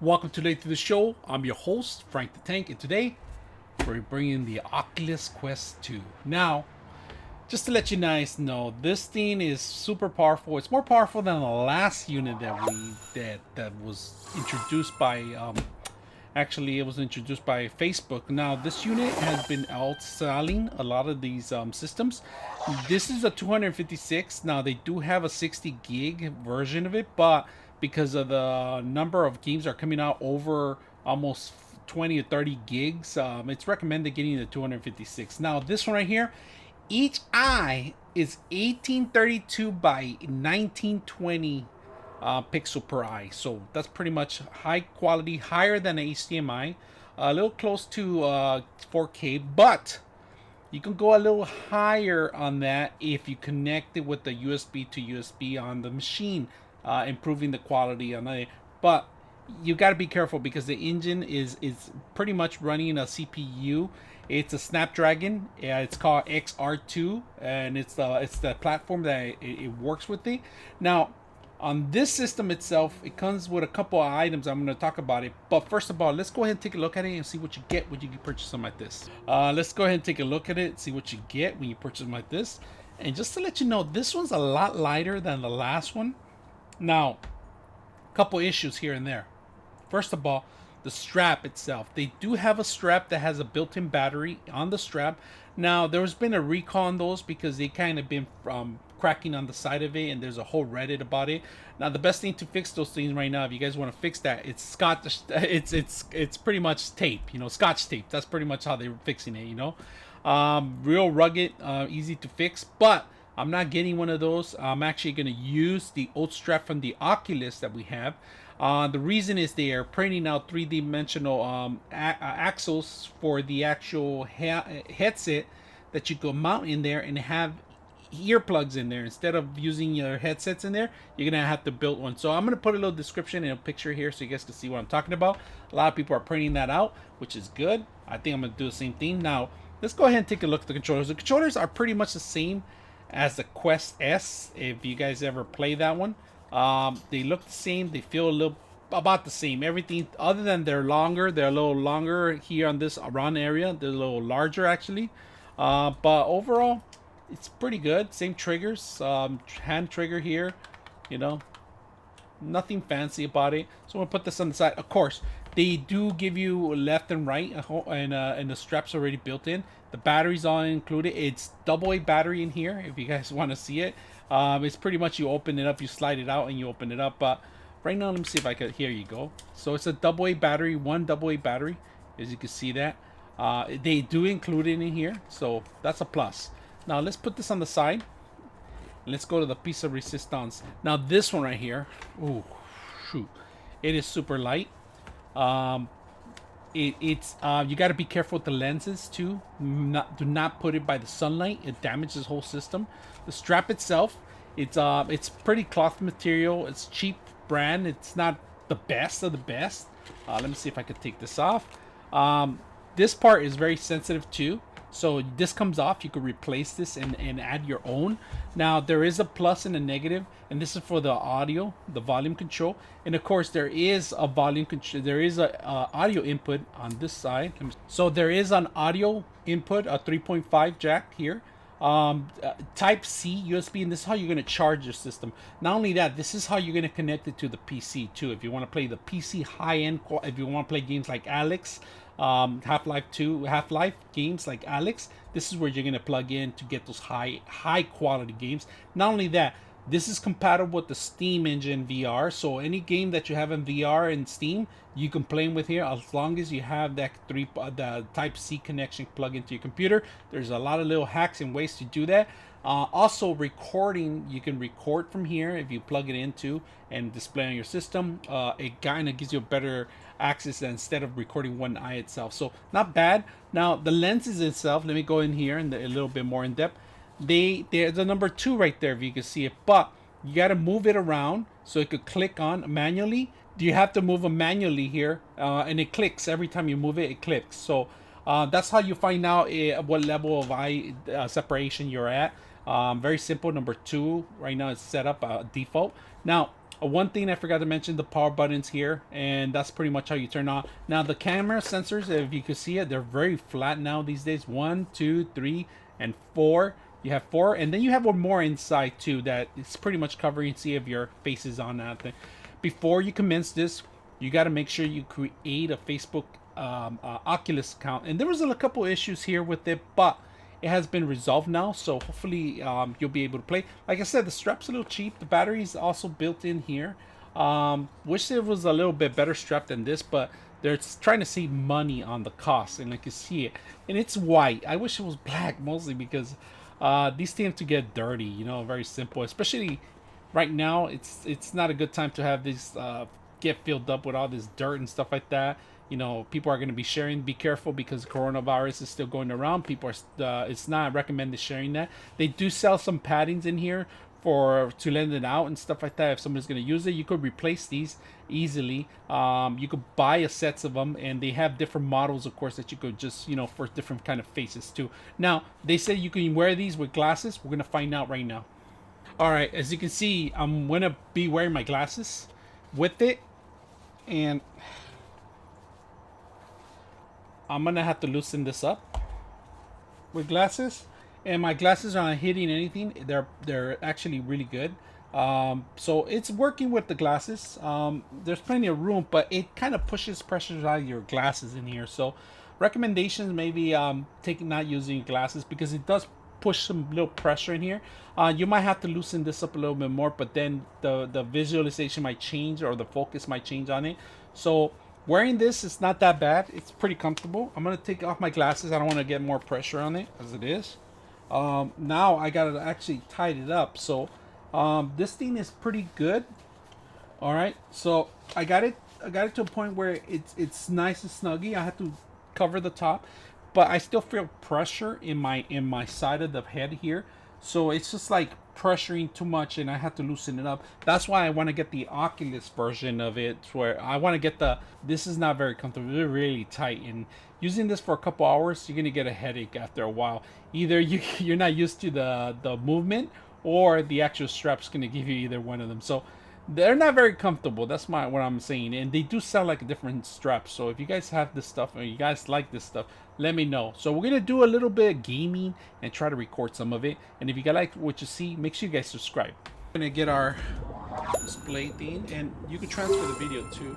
Welcome today to the show. I'm your host, Frank the Tank, and today we're bringing the Oculus Quest 2. Now, just to let you guys know, this thing is super powerful. It's more powerful than the last unit that was introduced by actually, it was introduced by Facebook. Now, this unit has been outselling a lot of these systems. This is a 256. Now, they do have a 60 gig version of it, but because of the number of games that are coming out over almost 20 or 30 gigs, it's recommended getting the 256. Now, this one right here, each eye is 1832 by 1920 pixel per eye, so that's pretty much high quality, higher than an HDMI, a little close to 4K, but you can go a little higher on that if you connect it with the USB to USB on the machine, improving the quality on it. But you got to be careful because the engine is pretty much running a CPU. It's a Snapdragon. It's called XR2, and it's the platform that it works with. It now, on this system itself, it comes with a couple of items. I'm going to talk about it. But first of all, let's go ahead and take a look at it and see what you get when you purchase something like this. Let's go ahead and take a look at it, see what you get when you purchase something like this. And just to let you know, this one's a lot lighter than the last one. Now, a couple issues here and there. First of all, the strap itself. They do have a strap that has a built-in battery on the strap. Now, there's been a recall on those because they kind of been cracking on the side of it, and there's a whole Reddit about it. Now, the best thing to fix those things right now, if you guys want to fix that, it's Scotch. It's pretty much tape, Scotch tape. That's pretty much how they're fixing it, real rugged, easy to fix. But I'm not getting one of those. I'm actually going to use the old strap from the Oculus that we have. The reason is they are printing out three-dimensional axles for the actual headset that you can mount in there and have earplugs in there. Instead of using your headsets in there, you're going to have to build one. So I'm going to put a little description and a picture here so you guys can see what I'm talking about. A lot of people are printing that out, which is good. I think I'm going to do the same thing. Now, let's go ahead and take a look at the controllers. The controllers are pretty much the same as the Quest S, if you guys ever play that one. They look the same. They feel a little about the same. Everything other than they're longer. They're a little longer here on this around area. They're a little larger actually. But overall, it's pretty good. Same triggers. Hand trigger here. Nothing fancy about it. So I'm gonna put this on the side. Of course, they do give you left and right, and the straps already built in. The batteries all included. It's AA battery in here. If you guys want to see it, it's pretty much you open it up, you slide it out, and you open it up. But right now, let me see if I could. Here you go. So it's a AA battery, one AA battery, as you can see that. They do include it in here, so that's a plus. Now let's put this on the side. Let's go to the piece of resistance. Now this one right here, ooh, shoot, it is super light. It's you got to be careful with the lenses too. Do not put it by the sunlight. It damages the whole system. The strap itself, it's pretty cloth material. It's cheap brand. It's not the best of the best. Let me see if I could take this off. This part is very sensitive too. So this comes off, you could replace this and add your own. Now there is a plus and a negative, and this is for the audio, the volume control. And of course there is a volume control, there is a audio input on this side. So there is an audio input, a 3.5 jack here. Type C USB, and this is how you're going to charge your system. Not only that, this is how you're going to connect it to the PC too. If you want to play the PC high-end, if you want to play games like Alex, Half-Life games like Alex, this is where you're going to plug in to get those high quality games. Not only that, this is compatible with the Steam engine VR, so any game that you have in VR in Steam, you can play with here as long as you have that the Type C connection plug into your computer. There's a lot of little hacks and ways to do that. Also recording, you can record from here if you plug it into and display on your system. It kind of gives you a better access instead of recording one eye itself, so not bad. Now the lenses itself, let me go in here and a little bit more in depth. They're the number 2 right there if you can see it, but you got to move it around so it could click on manually. You have to move them manually here, and it clicks every time you move it. It clicks. So that's how you find out what level of eye separation you're at. Very simple. Number 2 right now is set up default. Now One thing I forgot to mention, the power buttons here, and that's pretty much how you turn on. Now the camera sensors, if you could see it, they're very flat now these days. 1, 2, 3, and 4. You have 4, and then you have one more inside too that it's pretty much covering. See if your face is on that thing. Before you commence this, you got to make sure you create a Facebook Oculus account. And there was a couple issues here with it, but it has been resolved now, so hopefully you'll be able to play. Like I said, the strap's a little cheap. The battery is also built in here. Wish it was a little bit better strap than this, but they're trying to save money on the cost, and I can see it. And it's white. I wish it was black, mostly because these tend to get dirty. You know, very simple. Especially right now, it's not a good time to have these get filled up with all this dirt and stuff like that. You know, people are going to be sharing. Be careful because coronavirus is still going around. People are it's not recommended sharing that. They do sell some paddings in here for to lend it out and stuff like that. If somebody's going to use it, you could replace these easily. You could buy a sets of them, and they have different models, of course, that you could just, you know, for different kind of faces too. Now they say you can wear these with glasses. We're going to find out right now. All right, as you can see, I'm going to be wearing my glasses with it, and I'm gonna have to loosen this up with glasses, and my glasses aren't hitting anything. They're actually really good. So it's working with the glasses. There's plenty of room, but it kind of pushes pressure out of your glasses in here. So recommendations, maybe not using glasses because it does push some little pressure in here. You might have to loosen this up a little bit more, but then the visualization might change, or the focus might change on it. So wearing this is not that bad. It's pretty comfortable. I'm going to take off my glasses. I don't want to get more pressure on it as it is. Now I got to actually tighten it up. So this thing is pretty good. All right. So I got it to a point where it's nice and snuggy. I have to cover the top, but I still feel pressure in my side of the head here. So it's just like pressuring too much, and I have to loosen it up. That's why I want to get the Oculus version of it, where I want to get this is not very comfortable. It's really tight, and using this for a couple hours, you're gonna get a headache after a while. Either you're not used to the movement, or the actual strap's gonna give you either one of them. So they're not very comfortable. That's what I'm saying. And they do sell like different straps. So if you guys have this stuff, or you guys like this stuff, let me know. So we're gonna do a little bit of gaming and try to record some of it. And if you guys like what you see, make sure you guys subscribe. We're gonna get our display thing, and you can transfer the video too.